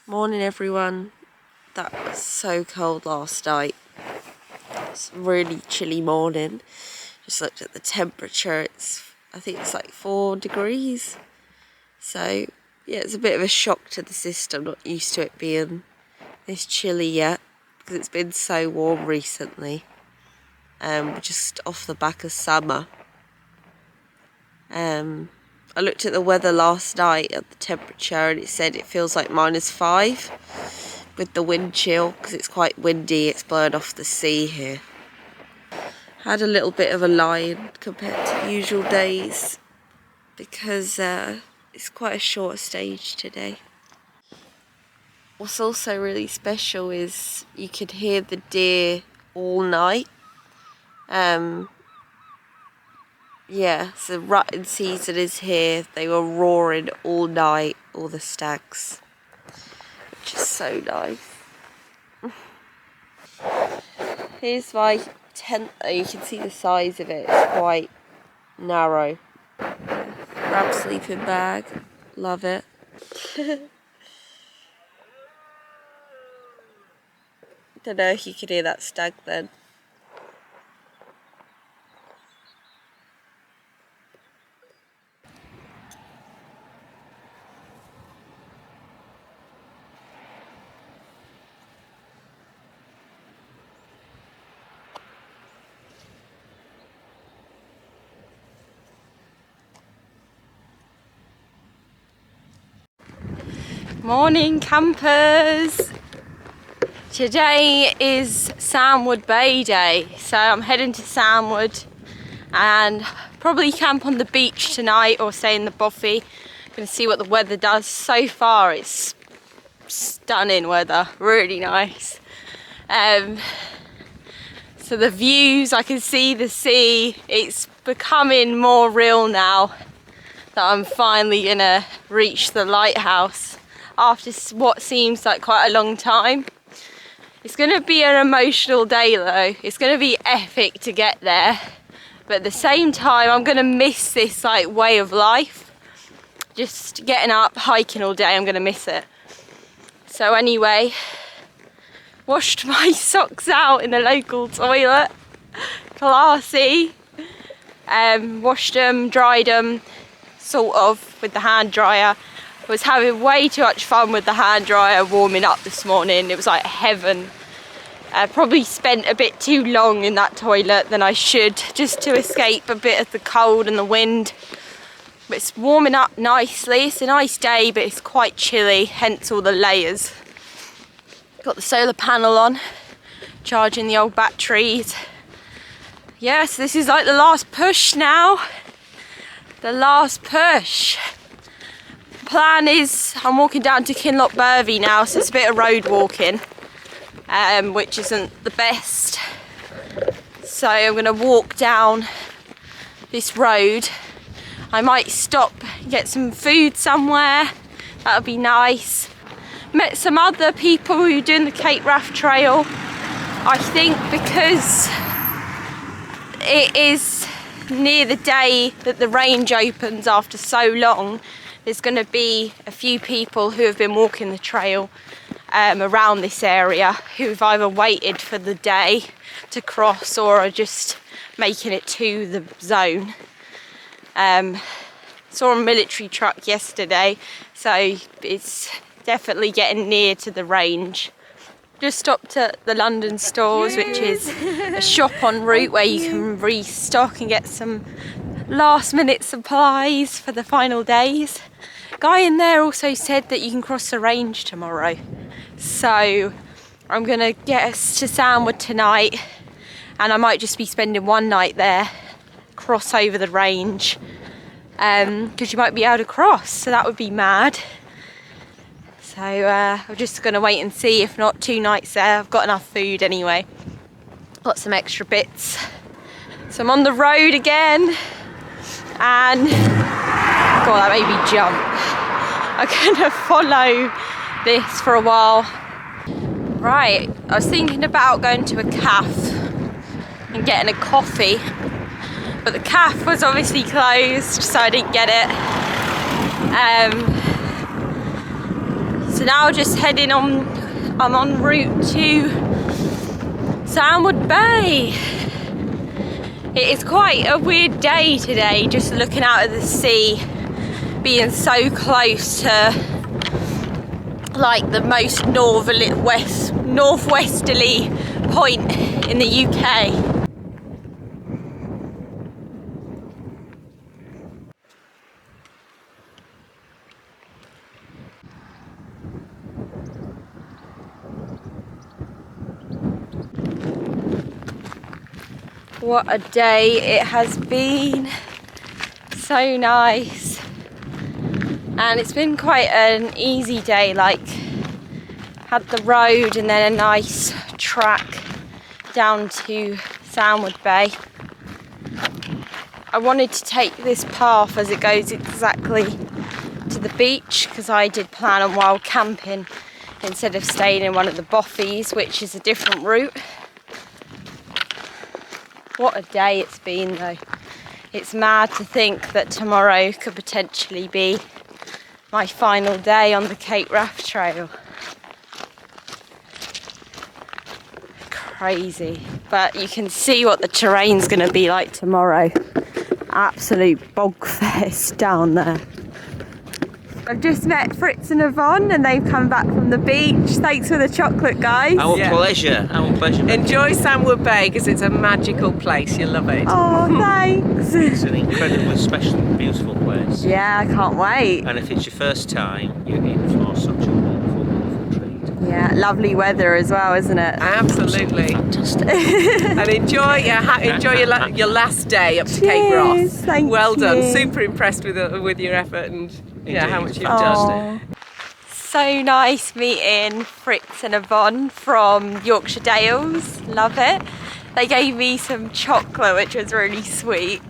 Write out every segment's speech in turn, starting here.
Morning everyone. That was so cold last night. It's a really chilly morning. Just looked at the temperature, I think it's like 4 degrees. So yeah, it's a bit of a shock to the system, not used to it being this chilly yet, because it's been so warm recently. We're just off the back of summer. I looked at the weather last night at the temperature and it said it feels like -5 with the wind chill because it's quite windy, it's blowing off the sea here. Had a little bit of a lie-in compared to usual days because it's quite a short stage today. What's also really special is you could hear the deer all night. Yeah, so rutting season is here. They were roaring all night, all the stags, which is so nice. Here's my tent though, you can see the size of it, it's quite narrow. Grab sleeping bag, love it. Don't know if you could hear that stag then. Morning campers! Today is Sandwood Bay Day, so I'm heading to Sandwood and probably camp on the beach tonight or stay in the bothy. I'm going to see what the weather does. So far it's stunning weather, really nice. So the views, I can see the sea, it's becoming more real now that I'm finally going to reach the lighthouse after what seems like quite a long time. It's going to be an emotional day though. It's going to be epic to get there, but at the same time I'm going to miss this like way of life. Just getting up, hiking all day, I'm going to miss it. So anyway, washed my socks out in the local toilet, classy. Washed them, dried them, sort of, with the hand dryer. Was having way too much fun with the hand dryer warming up this morning. It was like heaven. I probably spent a bit too long in that toilet than I should, just to escape a bit of the cold and the wind. But it's warming up nicely. It's a nice day, but it's quite chilly, hence all the layers. Got the solar panel on, charging the old batteries. Yes, this is like the last push now. The last push. Plan is I'm walking down to Kinloch Burvey now, so it's a bit of road walking, which isn't the best. So I'm going to walk down this road. I might stop and get some food somewhere, that would be nice. Met some other people who are doing the Cape Wrath Trail. I think because it is near the day that the range opens after so long, there's going to be a few people who have been walking the trail around this area who've either waited for the day to cross or are just making it to the zone. Saw a military truck yesterday, so it's definitely getting near to the range. Just stopped at the London stores, which is a shop en route where you can restock and get some last minute supplies for the final days. Guy in there also said that you can cross the range tomorrow, so I'm gonna get us to Sandwood tonight, and I might just be spending one night there, cross over the range, because you might be able to cross, so that would be mad. So I'm just gonna wait and see. If not, 2 nights there. I've got enough food anyway, got some extra bits. So I'm on the road again, and God, that made me jump. I'm gonna follow this for a while. Right, I was thinking about going to a cafe and getting a coffee, but the cafe was obviously closed, so I didn't get it. So now just heading on, I'm en route to Sandwood Bay. It is quite a weird day today, just looking out at the sea, being so close to like the most northwesterly point in the UK. What a day it has been. So nice. And it's been quite an easy day, like had the road and then a nice track down to Sandwood Bay. I wanted to take this path as it goes exactly to the beach because I did plan on wild camping instead of staying in one of the bothies, which is a different route. What a day it's been though. It's mad to think that tomorrow could potentially be my final day on the Cape Wrath Trail. Crazy. But you can see what the terrain's going to be like tomorrow. Absolute bog fest down there. I've just met Fritz and Yvonne and they've come back from the beach. Thanks for the chocolate, guys. Our pleasure. Our pleasure. Enjoy Sandwood Bay because it's a magical place. You'll love it. Oh, thanks. It's an incredibly special and beautiful place. Yeah, I can't wait. And if it's your first time, you're in for such a wonderful, wonderful treat. Yeah, lovely weather as well, isn't it? Absolutely. Fantastic. And enjoy your last day up to Cape Wrath. Cheers, thank well done. you. Super impressed with your effort and how much you've Fantastic. done. So nice meeting Fritz and Yvonne from Yorkshire Dales. Love it. They gave me some chocolate, which was really sweet.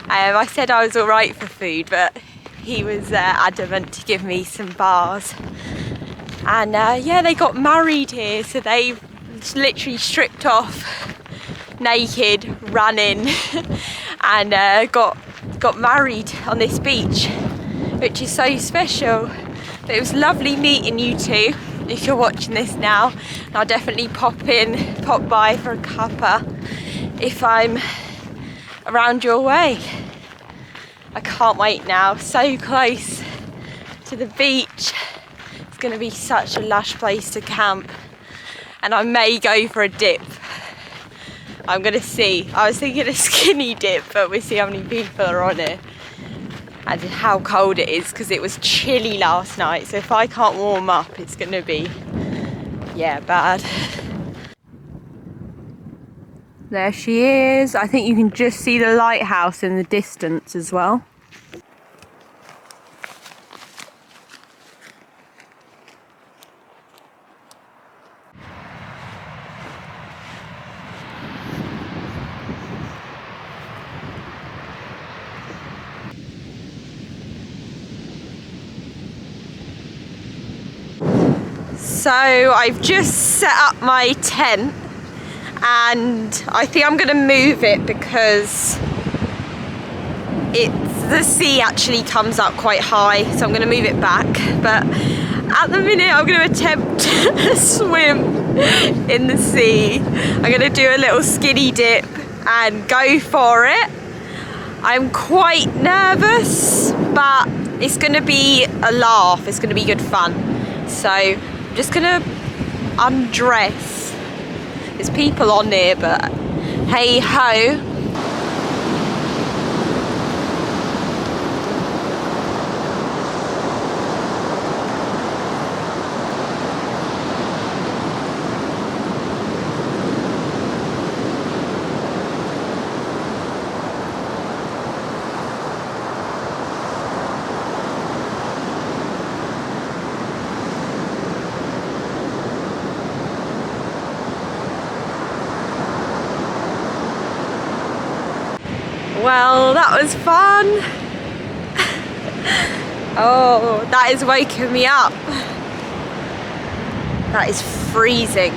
I said I was all right for food, but he was adamant to give me some bars. And yeah, they got married here, so they literally stripped off naked, ran in and got married on this beach, which is so special. But it was lovely meeting you two. If you're watching this now, and I'll definitely pop by for a cuppa if I'm around your way. I can't wait now, so close to the beach. It's going to be such a lush place to camp, and I may go for a dip. I'm going to see. I was thinking a skinny dip, but we'll see how many people are on it and how cold it is, because it was chilly last night, so if I can't warm up it's going to be, yeah, bad. There she is. I think you can just see the lighthouse in the distance as well. So I've just set up my tent and I think I'm going to move it because the sea actually comes up quite high, so I'm going to move it back. But at the minute I'm going to attempt to swim in the sea. I'm going to do a little skinny dip and go for it. I'm quite nervous, but it's going to be a laugh, it's going to be good fun. So I'm just gonna undress. There's people on there, but hey ho. Well, that was fun. Oh, that is waking me up. That is freezing.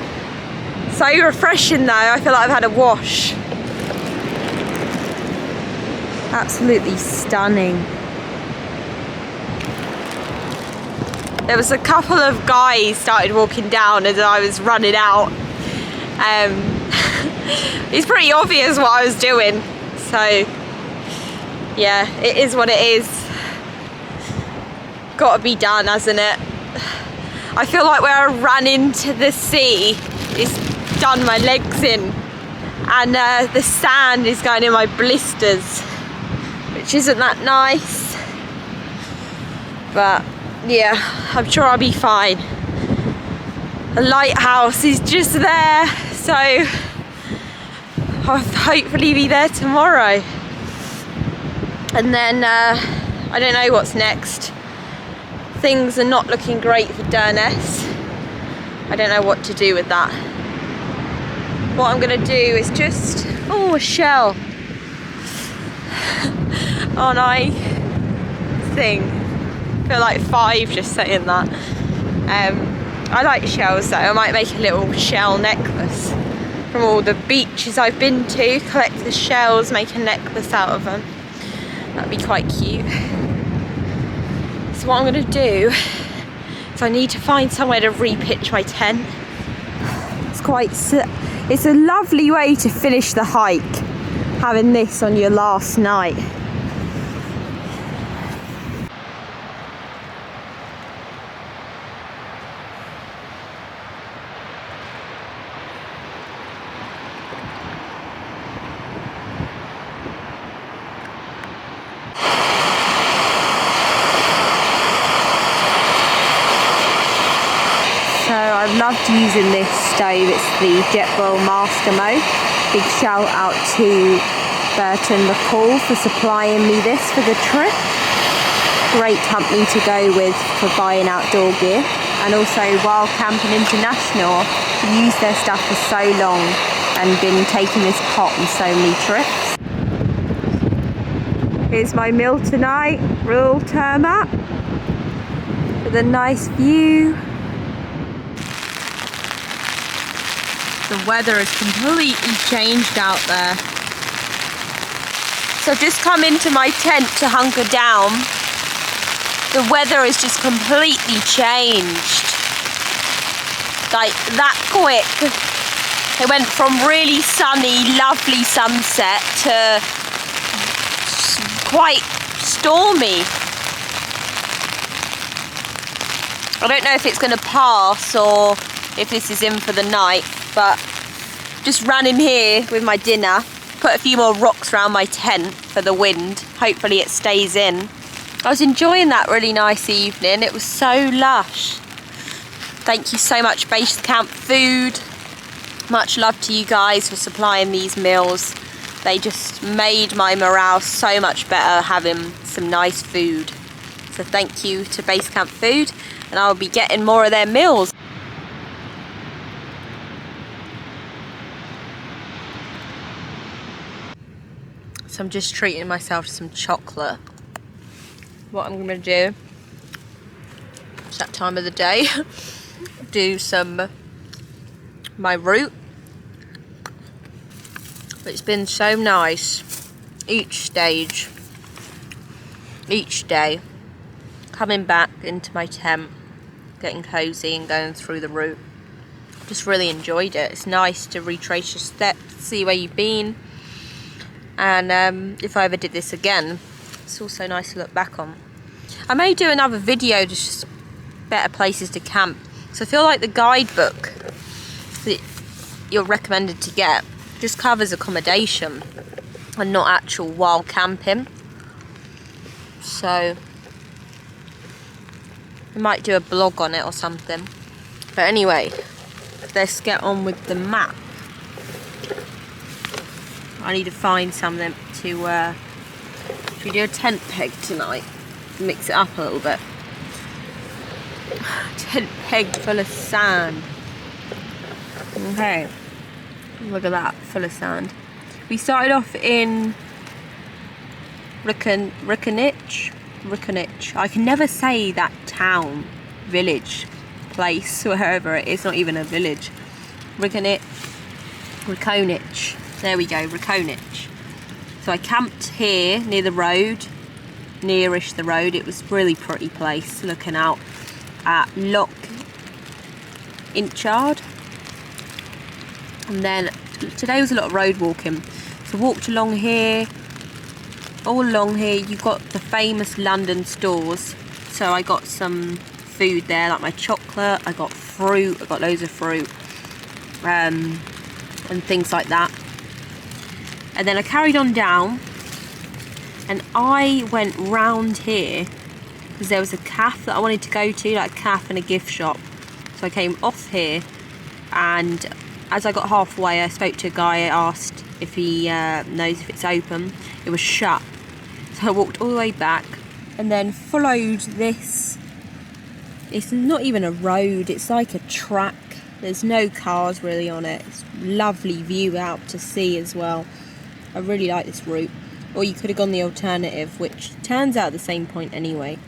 So refreshing though, I feel like I've had a wash. Absolutely stunning. there was a couple of guys started walking down as I was running out. It's pretty obvious what I was doing, so yeah, it is what it is. Got to be done, hasn't it? I feel like where I ran into the sea, it's done my legs in, and the sand is going in my blisters, which isn't that nice, but yeah, I'm sure I'll be fine. The lighthouse is just there, so I'll hopefully be there tomorrow. And then I don't know what's next. Things are not looking great for Durness. I don't know what to do with that. What I'm gonna do is just, oh, a shell. Aren't I? Thing. I feel like 5 just saying that. I like shells though. I might make a little shell necklace from all the beaches I've been to. Collect the shells, make a necklace out of them. That'd be quite cute. So what I'm gonna do is I need to find somewhere to re-pitch my tent. It's a lovely way to finish the hike, having this on your last night. I've loved using this stove. It's the Jetboil Maskimo. Big shout out to Burton McCall for supplying me this for the trip. Great company to go with for buying outdoor gear. And also Wild Camping International. I've used their stuff for so long and been taking this pot on so many trips. Here's my meal tonight, real tarmac with a nice view. The weather has completely changed out there. So I've just come into my tent to hunker down. The weather has just completely changed. Like that quick. It went from really sunny, lovely sunset to quite stormy. I don't know if it's going to pass or if this is in for the night. But just ran in here with my dinner, put a few more rocks around my tent for the wind. Hopefully it stays in. I was enjoying that really nice evening. It was so lush. Thank you so much, Base Camp Food. Much love to you guys for supplying these meals. They just made my morale so much better having some nice food. So thank you to Base Camp Food, and I'll be getting more of their meals. So I'm just treating myself to some chocolate. What I'm gonna do, it's that time of the day, do some my route. But it's been so nice each stage, each day, coming back into my tent, getting cozy and going through the route. Just really enjoyed it. It's nice to retrace your steps, see where you've been. And if I ever did this again, it's also nice to look back on. I may do another video, just better places to camp. So I feel like the guidebook that you're recommended to get just covers accommodation and not actual wild camping. So I might do a blog on it or something. But anyway, let's get on with the map. I need to find something to, should we do a tent peg tonight? Mix it up a little bit. Tent peg full of sand. Okay, look at that, full of sand. We started off in Rhonich. I can never say that town, village, place, wherever it is, not even a village. Rhonich. There we go, Rhonich. So I camped here near the road, nearish the road. It was a really pretty place, looking out at Loch Inchard. And then today was a lot of road walking. So walked along here, all along here you've got the famous London stores. So I got some food there, like my chocolate, I got fruit, I got loads of fruit, and things like that. And then I carried on down, and I went round here because there was a cafe that I wanted to go to, like a cafe and a gift shop. So I came off here, and as I got halfway I spoke to a guy. I asked if he knows if it's open. It was shut. So I walked all the way back and then followed this. It's not even a road, it's like a track. There's no cars really on it. It's a lovely view out to sea as well. I really like this route. Or you could have gone the alternative, which turns out the same point anyway.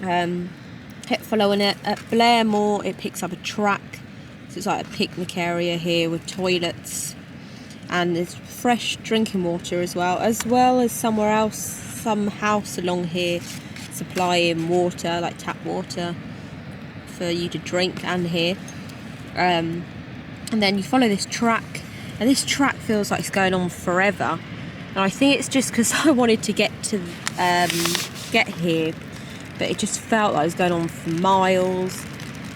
Kept following it. At Blairmore it picks up a track. So it's like a picnic area here with toilets. And there's fresh drinking water as well as somewhere else, some house along here supplying water, like tap water for you to drink and here. And then you follow this track, and this track feels like it's going on forever. And I think it's just because I wanted to get here, but it just felt like it was going on for miles.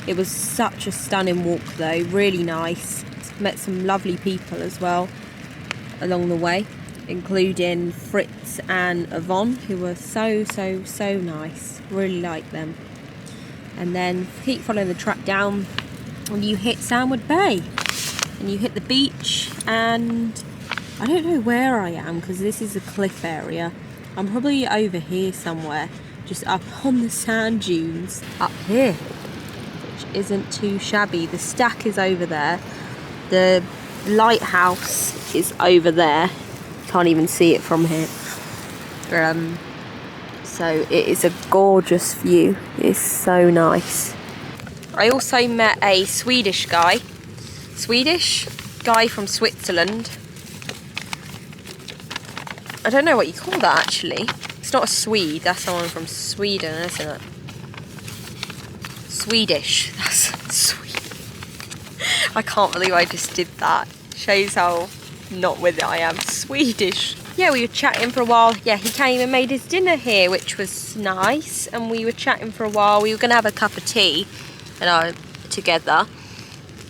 It was such a stunning walk though, really nice. Met some lovely people as well along the way, including Fritz and Yvonne, who were so nice. Really like them. And then keep following the track down and you hit Sandwood Bay and you hit the beach, and I don't know where I am because this is a cliff area. I'm probably over here somewhere, just up on the sand dunes up here, which isn't too shabby. The stack is over there. The lighthouse is over there. Can't even see it from here. So it is a gorgeous view. It's so nice. I also met a Swedish guy from Switzerland. I don't know what you call that actually. It's not a Swede, that's someone from Sweden, isn't it? Swedish, that's Swede. I can't believe I just did that. Shows how not with it I am. Swedish. Yeah, we were chatting for a while. Yeah, he came and made his dinner here, which was nice. And we were chatting for a while. We were going to have a cup of tea together.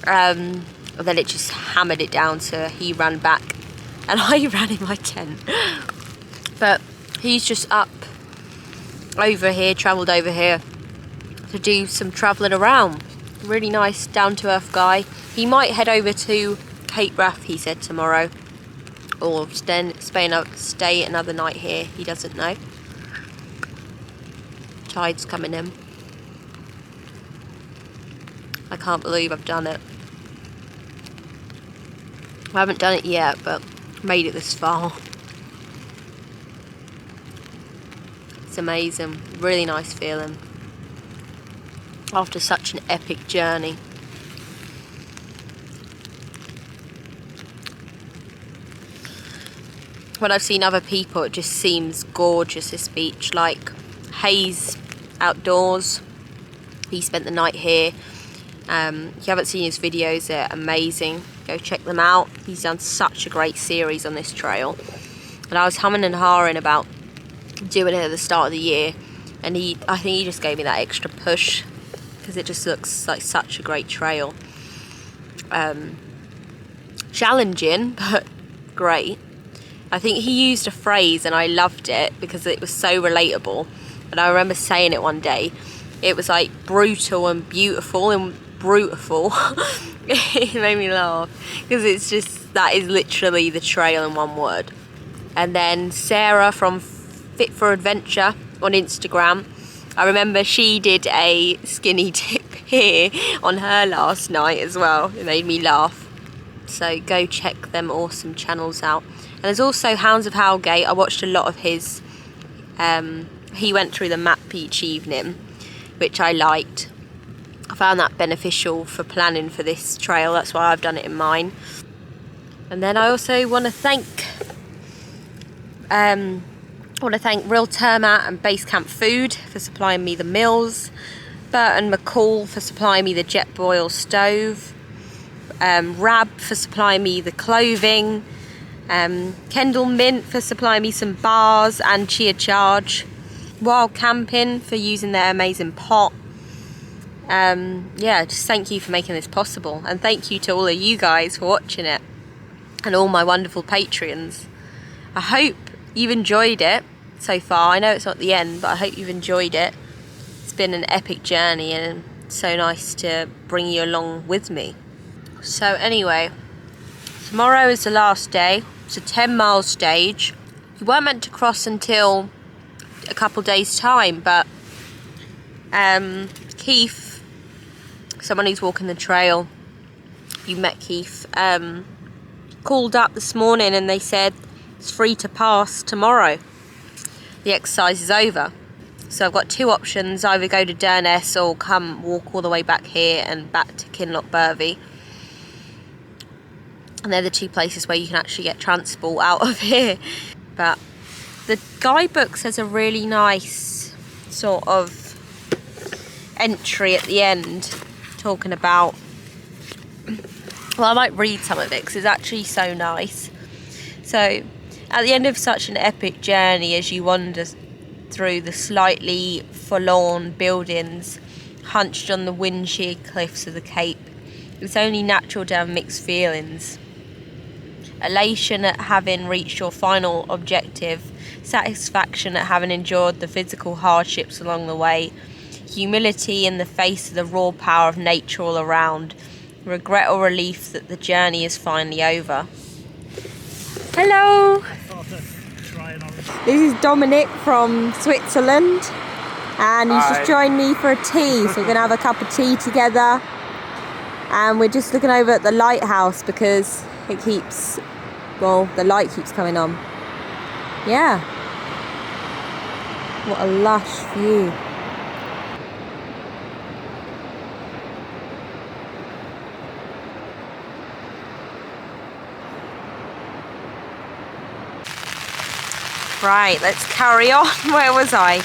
And then it just hammered it down, so he ran back. And I ran in my tent. But he's just up over here, travelled over here to do some travelling around. Really nice, down-to-earth guy. He might head over to Cape Wrath, he said, tomorrow, or stay another night here. He doesn't know. Tide's coming in. I can't believe I've done it. I haven't done it yet, but made it this far. It's amazing. Really nice feeling after such an epic journey. When I've seen other people, it just seems gorgeous, this beach. Like Hayes Outdoors, he spent the night here. If you haven't seen his videos, they're amazing. Go check them out. He's done such a great series on this trail. And I was humming and hawing about doing it at the start of the year, and I think he just gave me that extra push because it just looks like such a great trail. Challenging, but great. I think he used a phrase and I loved it because it was so relatable. And I remember saying it one day. It was like brutal and beautiful and brutal. It made me laugh because it's just, that is literally the trail in one word. And then Sarah from Fit for Adventure on Instagram, I remember she did a skinny dip here on her last night as well. It made me laugh. So go check them awesome channels out. And there's also Hounds of Howgate. I watched a lot of his. He went through the map each evening, which I liked. I found that beneficial for planning for this trail. That's why I've done it in mine. And then I also want to thank Real Termat and Base Camp Food for supplying me the meals. Burton McCall for supplying me the jet boil stove. Rab for supplying me the clothing. Kendall Mint for supplying me some bars and Chia Charge. Wild Camping for using their amazing pot. Yeah, just thank you for making this possible, and thank you to all of you guys for watching it, and all my wonderful Patreons. I hope you've enjoyed it so far. I know it's not the end, but I hope you've enjoyed it. It's been an epic journey, and so nice to bring you along with me. So anyway, tomorrow is the last day. It's a 10-mile stage. You weren't meant to cross until a couple days time, but Keith, someone who's walking the trail, you met Keith, called up this morning and they said it's free to pass tomorrow. The exercise is over. So I've got two options: either go to Durness or come walk all the way back here and back to Kinlochbervie. And they're the two places where you can actually get transport out of here. But the guidebook says a really nice sort of entry at the end talking about, well, I might read some of it because it's actually so nice. So at the end of such an epic journey, as you wander through the slightly forlorn buildings hunched on the wind-sheared cliffs of the Cape, it's only natural to have mixed feelings. Elation at having reached your final objective, satisfaction at having endured the physical hardships along the way, humility in the face of the raw power of nature all around, regret or relief that the journey is finally over. Hello! This is Dominic from Switzerland, and he's just joined me for a tea, so we're going to have a cup of tea together, and we're just looking over at the lighthouse because it keeps, well, the light keeps coming on. Yeah. What a lush view. Right, let's carry on. Where was I?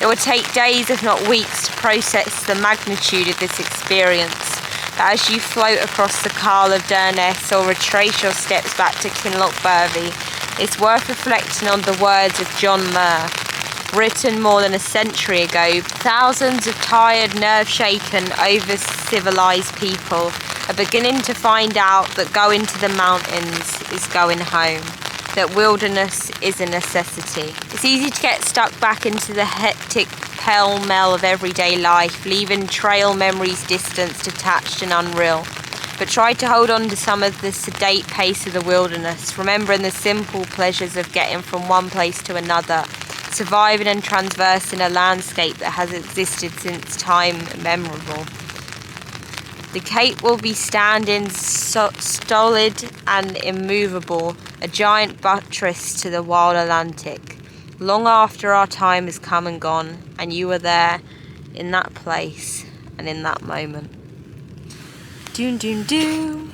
It would take days, if not weeks, to process the magnitude of this experience. But as you float across the Carl of Durness or retrace your steps back to Kinlochbervie, it's worth reflecting on the words of John Muir, written more than a century ago. Thousands of tired, nerve-shaken, over-civilised people are beginning to find out that going to the mountains is going home, that wilderness is a necessity. It's easy to get stuck back into the hectic pell-mell of everyday life, leaving trail memories distant, detached and unreal. But try to hold on to some of the sedate pace of the wilderness, remembering the simple pleasures of getting from one place to another, surviving and transversing a landscape that has existed since time immemorable. The Cape will be standing stolid and immovable, a giant buttress to the wild Atlantic, long after our time has come and gone, and you were there, in that place, and in that moment. Doon doon doon.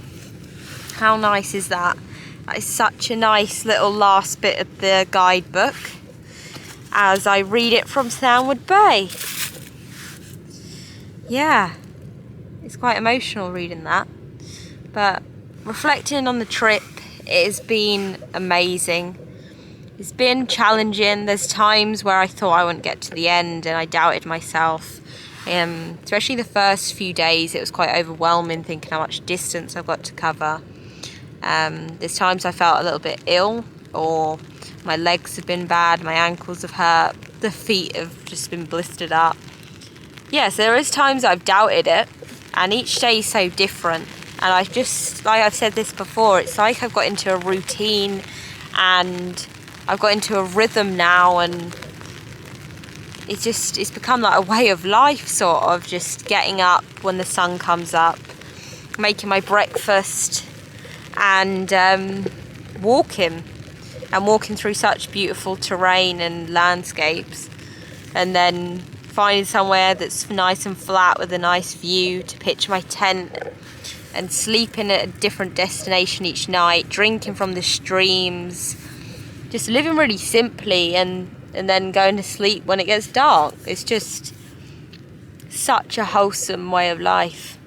How nice is that? That is such a nice little last bit of the guidebook, as I read it from Sandwood Bay. Yeah. It's quite emotional reading that, but reflecting on the trip, it has been amazing. It's been challenging. There's times where I thought I wouldn't get to the end and I doubted myself, especially the first few days. It was quite overwhelming thinking how much distance I've got to cover. There's times I felt a little bit ill, or my legs have been bad, my ankles have hurt, the feet have just been blistered up. Yes, there is times I've doubted it. And each day is so different, and I've just, like I've said this before, it's like I've got into a routine and I've got into a rhythm now, and it's become like a way of life, sort of, just getting up when the sun comes up, making my breakfast, and walking through such beautiful terrain and landscapes, and then finding somewhere that's nice and flat with a nice view to pitch my tent, and sleeping at a different destination each night, drinking from the streams, just living really simply and and then going to sleep when it gets dark. It's just such a wholesome way of life.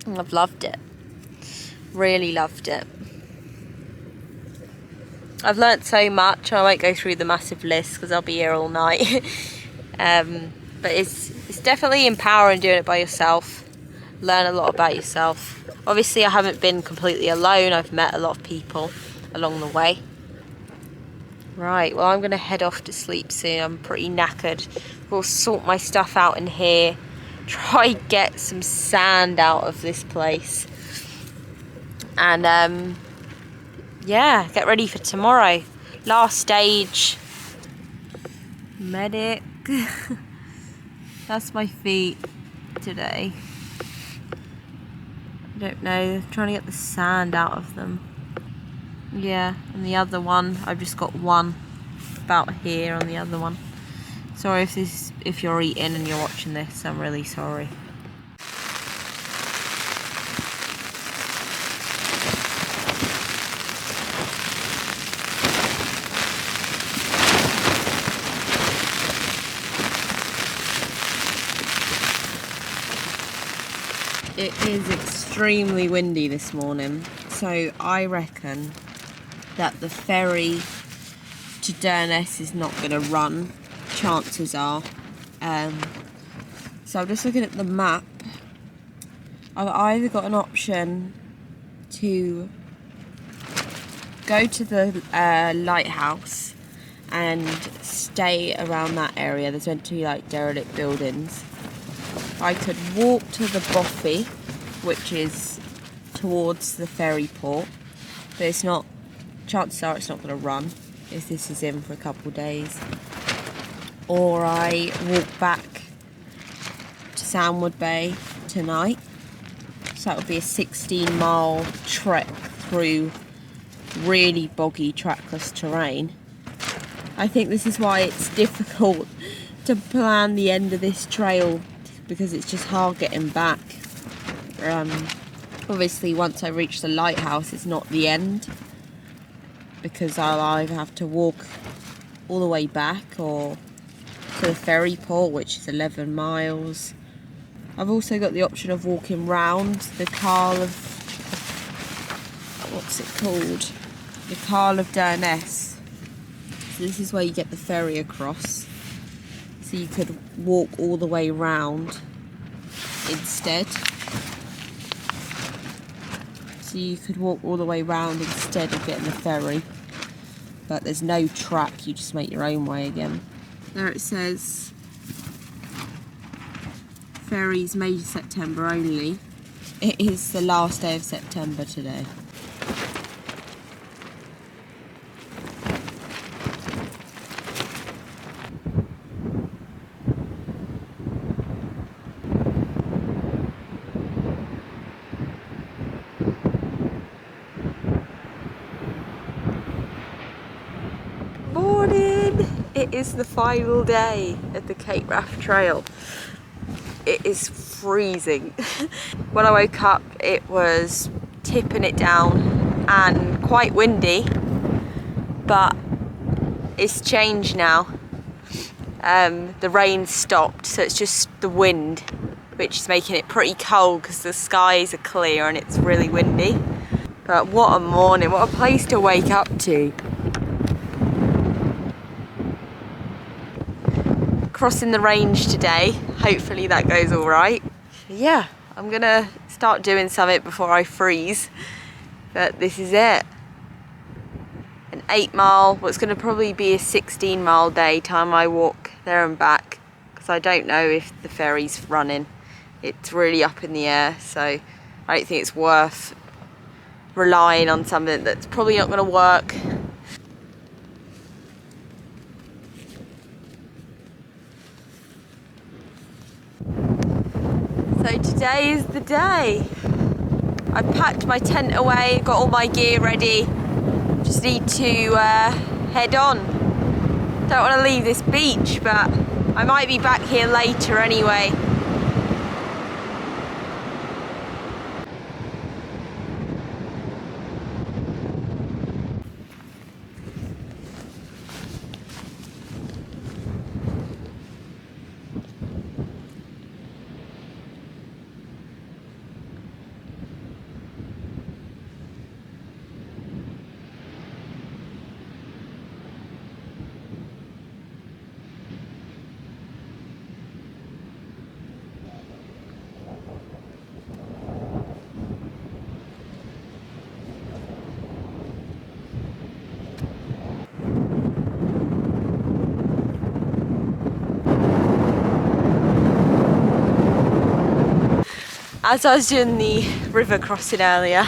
And I've loved it. Really loved it. I've learnt so much. I won't go through the massive list because I'll be here all night. But it's definitely empowering doing it by yourself. Learn a lot about yourself. Obviously I haven't been completely alone. I've met a lot of people along the way. Right, well I'm going to head off to sleep soon. I'm pretty knackered. We'll sort my stuff out in here. Try get some sand out of this place. And yeah, get ready for tomorrow. Last stage. Medic. That's my feet today. I don't know, trying to get the sand out of them. Yeah, and the other one, I've just got one about here on the other one. Sorry if you're eating and you're watching this, I'm really sorry. It is extremely windy this morning, so I reckon that the ferry to Durness is not going to run, chances are. So I'm just looking at the map. I've either got an option to go to the lighthouse and stay around that area. There's meant to be like derelict buildings. I could walk to the Boffy, which is towards the ferry port, but it's not, chances are it's not going to run if this is in for a couple of days. Or I walk back to Sandwood Bay tonight, so that would be a 16-mile trek through really boggy, trackless terrain. I think this is why it's difficult to plan the end of this trail, because it's just hard getting back. Obviously once I reach the lighthouse it's not the end, because I'll either have to walk all the way back or to the ferry port, which is 11 miles. I've also got the option of walking round the Carl of, what's it called? The Carl of Durness. So this is where you get the ferry across. So you could walk all the way round instead. So you could walk all the way round instead of getting the ferry. But there's no track, you just make your own way again. There it says ferries May to September only. It is the last day of September today. It is the final day of the Cape Wrath Trail. It is freezing. When I woke up it was tipping it down and quite windy, but it's changed now. The rain stopped, so it's just the wind which is making it pretty cold because the skies are clear and it's really windy. But what a morning, what a place to wake up to. Crossing the range today, hopefully that goes all right. Yeah, I'm gonna start doing something before I freeze, but this is it. An 8-mile, what's gonna probably be a 16-mile day time I walk there and back, because I don't know if the ferry's running. It's really up in the air, so I don't think it's worth relying on something that's probably not gonna work. So today is the day. I've packed my tent away, got all my gear ready. Just need to head on. Don't want to leave this beach, but I might be back here later anyway. As I was doing the river crossing earlier,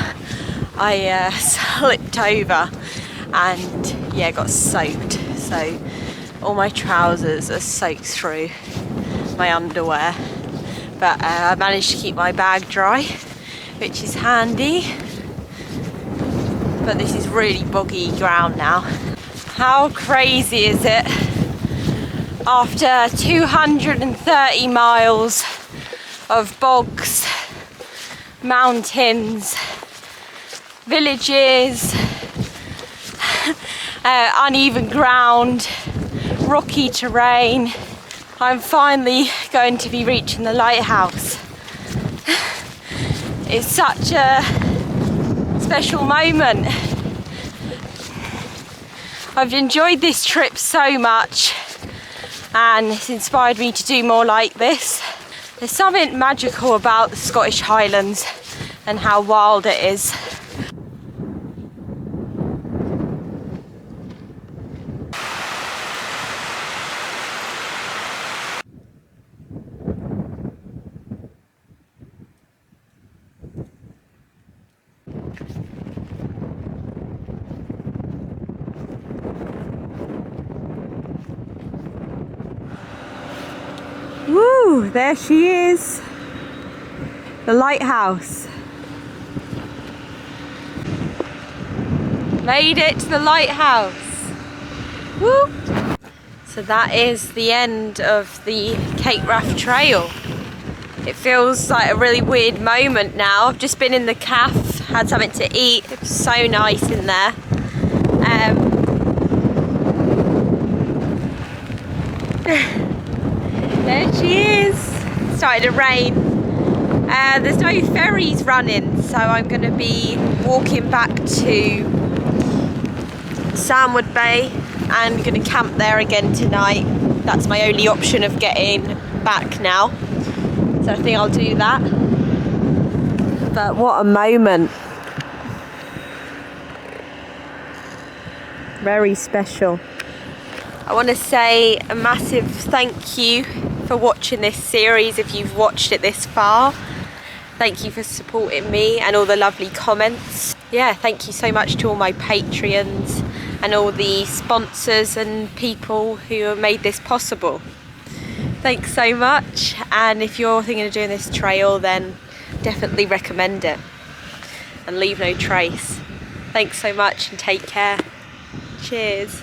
I slipped over and yeah, got soaked. So all my trousers are soaked through, my underwear. But I managed to keep my bag dry, which is handy. But this is really boggy ground now. How crazy is it? After 230 miles of bogs, mountains, villages, uneven ground, rocky terrain, I'm finally going to be reaching the lighthouse. It's such a special moment. I've enjoyed this trip so much and it's inspired me to do more like this. There's something magical about the Scottish Highlands and how wild it is. Woo, there she is, the lighthouse. Made it to the lighthouse. Woo! So that is the end of the Cape Wrath Trail. It feels like a really weird moment now. I've just been in the cafe, had something to eat. It was so nice in there. There she is. It's starting to rain. There's no ferries running, so I'm going to be walking back to Sandwood Bay and going to camp there again tonight. That's my only option of getting back now. So I think I'll do that. But what a moment. Very special. I want to say a massive thank you for watching this series if you've watched it this far. Thank you for supporting me and all the lovely comments. Yeah, thank you so much to all my Patreons and all the sponsors and people who have made this possible. Thanks so much, and if you're thinking of doing this trail, then definitely recommend it and leave no trace. Thanks so much and take care. Cheers.